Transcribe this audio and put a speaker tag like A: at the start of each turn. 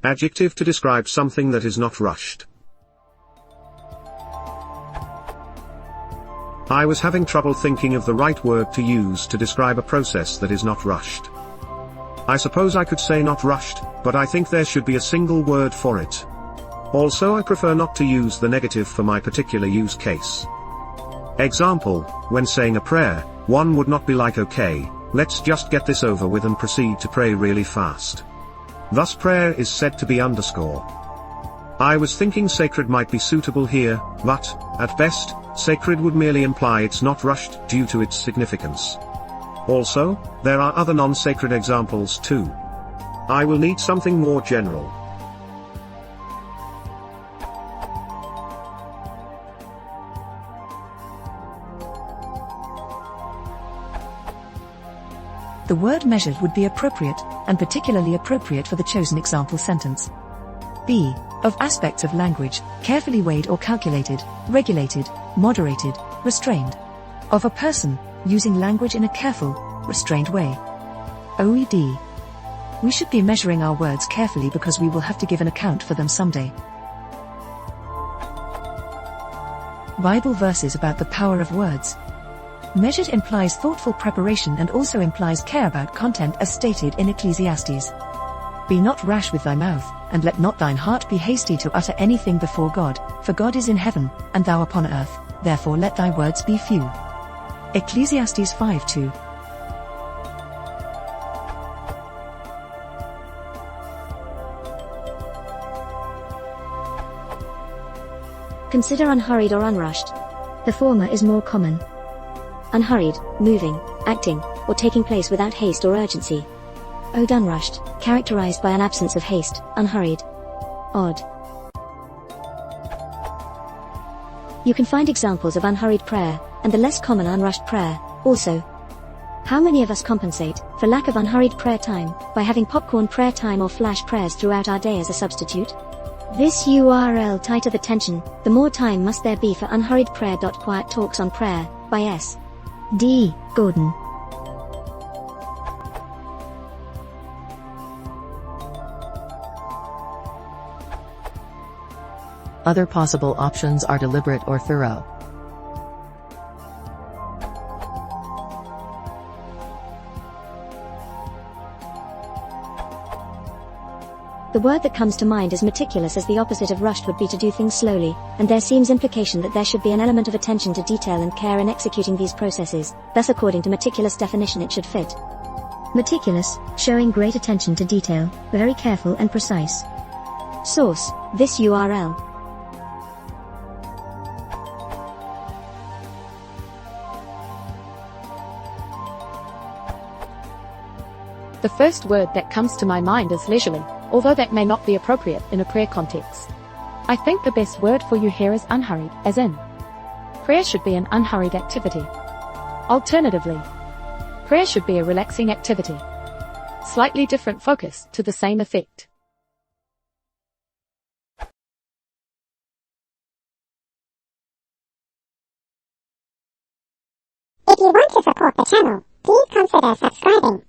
A: Adjective to describe something that is not rushed. I was having trouble thinking of the right word to use to describe a process that is not rushed. I suppose I could say not rushed, but I think there should be a single word for it. Also, I prefer not to use the negative for my particular use case. Example, when saying a prayer, one would not be like okay, let's just get this over with and proceed to pray really fast. Thus prayer is said to be underscore. I was thinking sacred might be suitable here, but, at best, sacred would merely imply it's not rushed due to its significance. Also, there are other non-sacred examples too. I will need something more general.
B: The word measured would be appropriate, and particularly appropriate for the chosen example sentence. B. Of aspects of language, carefully weighed or calculated, regulated, moderated, restrained. Of a person, using language in a careful, restrained way. OED. We should be measuring our words carefully because we will have to give an account for them someday. Bible verses about the power of words. Measured implies thoughtful preparation and also implies care about content as stated in Ecclesiastes. Be not rash with thy mouth, and let not thine heart be hasty to utter anything before God, for God is in heaven, and thou upon earth, therefore let thy words be few. Ecclesiastes 5:2.
C: Consider unhurried or unrushed. The former is more common. Unhurried, moving, acting, or taking place without haste or urgency. Ode unrushed, characterized by an absence of haste, unhurried. Odd. You can find examples of unhurried prayer, and the less common unrushed prayer, also. How many of us compensate for lack of unhurried prayer time by having popcorn prayer time or flash prayers throughout our day as a substitute? This URL tighteth attention, the more time must there be for unhurried prayer. Quiet Talks on Prayer, by S. D. Gordon.
B: Other possible options are deliberate or thorough.
C: The word that comes to mind is meticulous, as the opposite of rushed would be to do things slowly, and there seems implication that there should be an element of attention to detail and care in executing these processes, thus according to meticulous definition it should fit. Meticulous, showing great attention to detail, very careful and precise. Source, this URL.
D: The first word that comes to my mind is leisurely, although that may not be appropriate in a prayer context. I think the best word for you here is unhurried, as in, prayer should be an unhurried activity. Alternatively, prayer should be a relaxing activity. Slightly different focus to the same effect.
E: If you want to support the channel, please consider subscribing.